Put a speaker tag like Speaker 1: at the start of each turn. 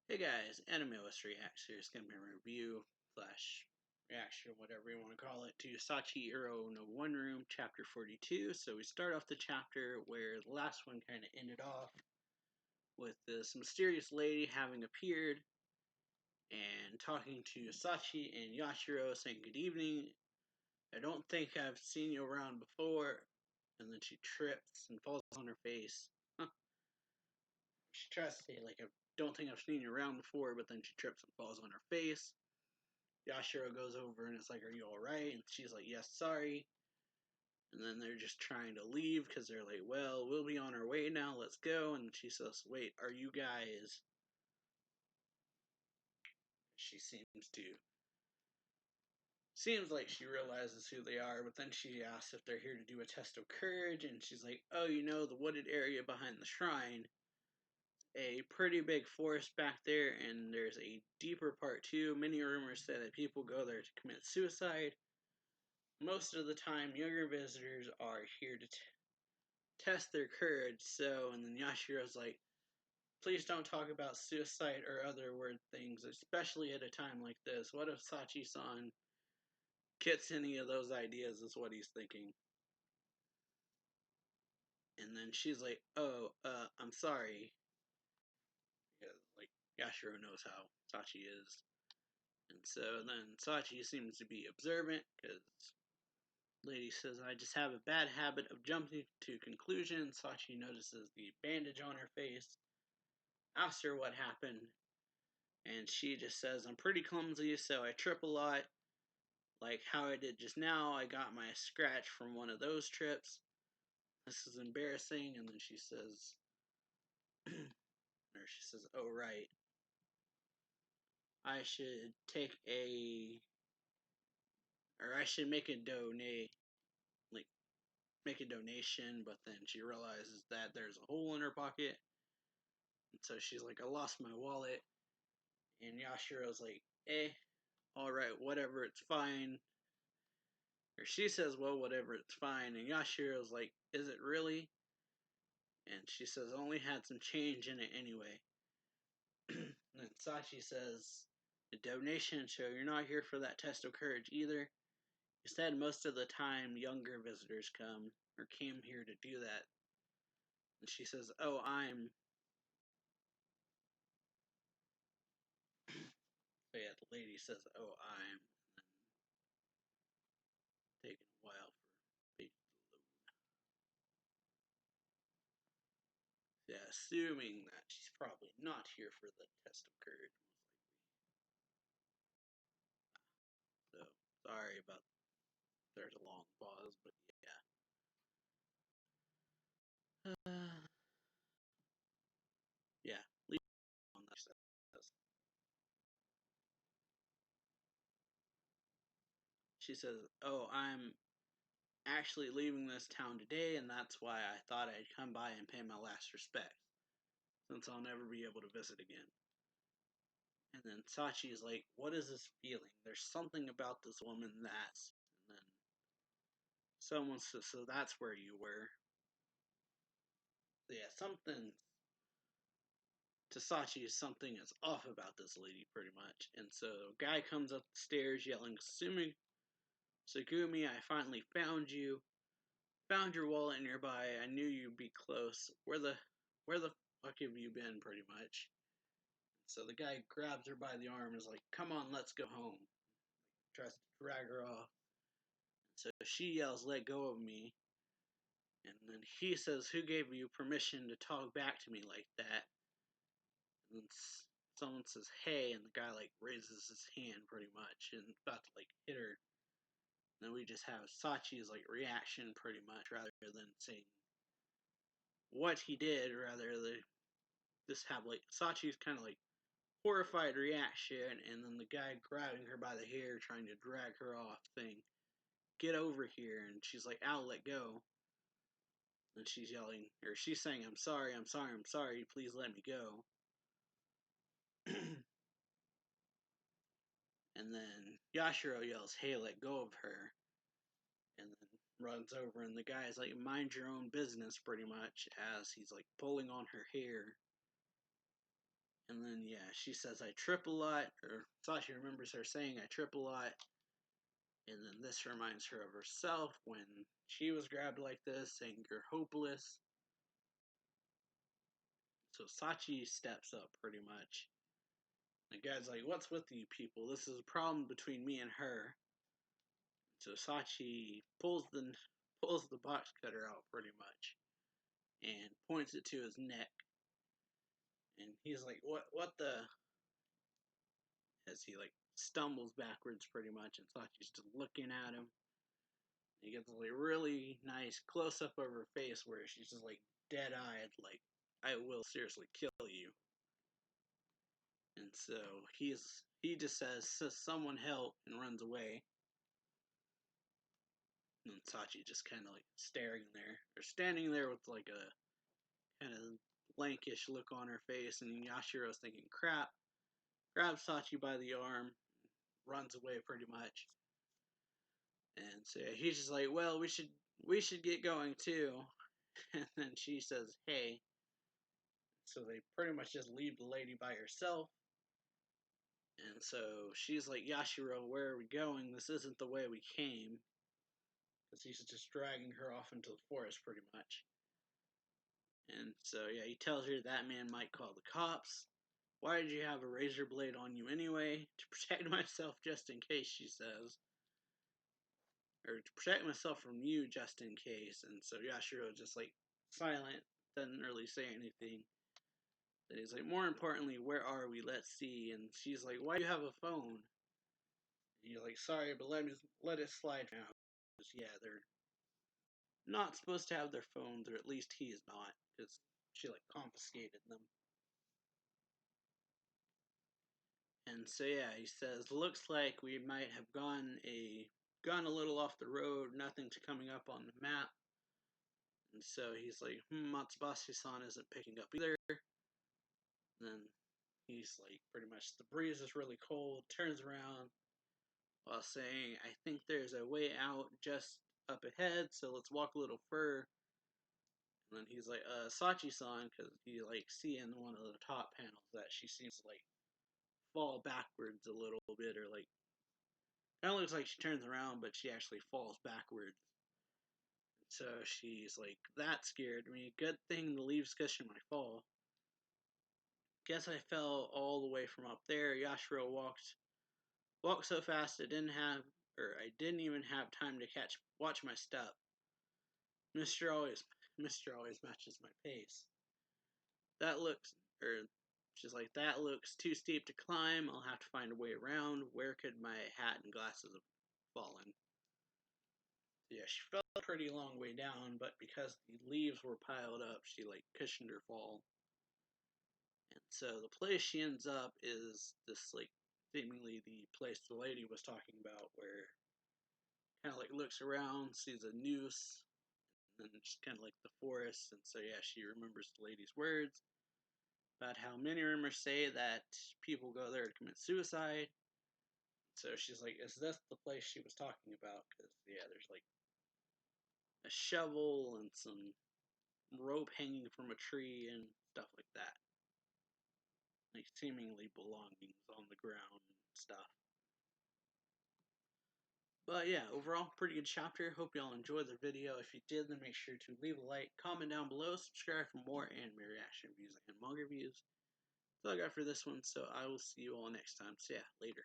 Speaker 1: Hey guys, Anime Reacts here is going to be a review slash reaction, whatever you want to call it, to Sachi-iro no One Room, Chapter 42. So we start off the chapter where the last one kind of ended off with this mysterious lady having appeared and talking to Sachi and Yashiro saying good evening. I don't think I've seen you around before. And then she trips and falls on her face. She tries to say, like, I don't think I've seen you around before, but then she trips and falls on her face. Yashiro goes over and it's like, are you alright? And she's like, yes, sorry. And then they're just trying to leave because they're like, well, we'll be on our way now, let's go. And she says, wait, are you guys? She seems like she realizes who they are, but then she asks if they're here to do a test of courage, and she's like, oh, you know, the wooded area behind the shrine, a pretty big forest back there, and there's a deeper part too. Many rumors say that people go there to commit suicide. Most of the time, younger visitors are here to test their courage. So, and then Yashiro's like, please don't talk about suicide or other weird things, especially at a time like this. What if Sachi-san gets any of those ideas, is what he's thinking. And then she's like, oh, I'm sorry. Because, like, Yashiro knows how Sachi is. And so then Sachi seems to be observant, because lady says, I just have a bad habit of jumping to conclusions. Sachi notices the bandage on her face, asks her what happened, and she just says, I'm pretty clumsy, so I trip a lot. Like how I did just now, I got my scratch from one of those trips. This is embarrassing. And then she says, oh, right. I should I should make a make a donation, but then she realizes that there's a hole in her pocket. And so she's like, I lost my wallet. And Yashiro's like, alright, whatever, it's fine. Or she says, well, whatever, it's fine. And Yashiro's like, is it really? And she says, I only had some change in it anyway. And then Sachi says, a donation, so you're not here for that test of courage either. You said most of the time younger visitors come, or came here to do that. And she says, oh, I'm... So yeah, the lady says, oh, I'm... And then taking a while for page to load. Yeah, assuming that she's probably not here for the test of courage, most likely. So, sorry about there's a long pause, but yeah. Yeah, leave on that says. She says, oh, I'm actually leaving this town today, and that's why I thought I'd come by and pay my last respects, since I'll never be able to visit again. And then Sachi is like, what is this feeling? There's something about this woman that's... And then someone says, so that's where you were. Yeah, something... To Sachi, something is off about this lady, pretty much. And so a guy comes up the stairs yelling, Sugumi, I finally found you. Found your wallet nearby. I knew you'd be close. Where the fuck have you been, pretty much? So the guy grabs her by the arm and is like, come on, let's go home. Tries to drag her off. So she yells, let go of me. And then he says, who gave you permission to talk back to me like that? And then someone says, hey, and the guy, like, raises his hand, pretty much, and about to, like, hit her. And then we just have Sachi's, like, reaction, pretty much, rather than saying what he did, rather than just have, like, Sachi's kind of, like, horrified reaction, and then the guy grabbing her by the hair, trying to drag her off, saying, get over here, and she's like, I'll let go. And she's yelling, or she's saying, I'm sorry, I'm sorry, I'm sorry, please let me go. And then Yashiro yells, hey, let go of her. And then runs over, and the guy's like, mind your own business, pretty much, as he's like pulling on her hair. And then, yeah, she says, I trip a lot, or Sachi remembers her saying, I trip a lot. And then this reminds her of herself when she was grabbed like this, saying, you're hopeless. So Sachi steps up pretty much. The guy's like, what's with you people? This is a problem between me and her. So Sachi pulls the box cutter out pretty much and points it to his neck. And he's like, what the? As he like stumbles backwards pretty much, and Sachi's just looking at him. He gets a like, really nice close up of her face where she's just like dead eyed, like, I will seriously kill you. And so he just says, someone help, and runs away. And Sachi just kind of like staring there, or standing there with like a kind of blankish look on her face. And Yashiro's thinking, crap, grabs Sachi by the arm, runs away pretty much. And so yeah, he's just like, well, we should get going too. And then she says, hey. So they pretty much just leave the lady by herself. And so she's like, Yashiro, where are we going? This isn't the way we came. Because he's just dragging her off into the forest pretty much. And so, yeah, he tells her that man might call the cops. Why did you have a razor blade on you anyway? To protect myself just in case, she says. Or to protect myself from you just in case. And so Yashiro is just like silent, doesn't really say anything. Then he's like, more importantly, where are we? Let's see. And she's like, why do you have a phone? And he's like, sorry, but let it slide now. Because, yeah, they're not supposed to have their phones, or at least he is not, because she like confiscated them. And so yeah, he says, looks like we might have gone a little off the road, nothing to coming up on the map. And so he's like, Matsubashi-san isn't picking up either. And then he's like, pretty much, the breeze is really cold, turns around while saying, I think there's a way out just up ahead, so let's walk a little further. And then he's like, Sachi-san, because you like see in one of the top panels that she seems to like fall backwards a little bit, or like kind of looks like she turns around, but she actually falls backwards. So she's like, that scared me. Good thing the leaves cushion my fall. Guess I fell all the way from up there. Yashiro walked so fast I didn't even have time to watch my step. Mister always matches my pace. That looks, or she's like, that looks too steep to climb. I'll have to find a way around. Where could my hat and glasses have fallen? Yeah, she fell a pretty long way down, but because the leaves were piled up, she like cushioned her fall. And so the place she ends up is this like seemingly the place the lady was talking about, where kind of like looks around, sees a noose, and then just kind of like the forest. And so yeah, she remembers the lady's words about how many rumors say that people go there to commit suicide. So she's like, is this the place she was talking about? Because yeah, there's like a shovel and some rope hanging from a tree and stuff like that. Like seemingly belongings on the ground and stuff. But yeah, overall, pretty good chapter. Hope y'all enjoyed the video. If you did, then make sure to leave a like, comment down below, subscribe for more anime reaction reviews and manga reviews. That's all I got for this one, so I will see you all next time. So yeah, later.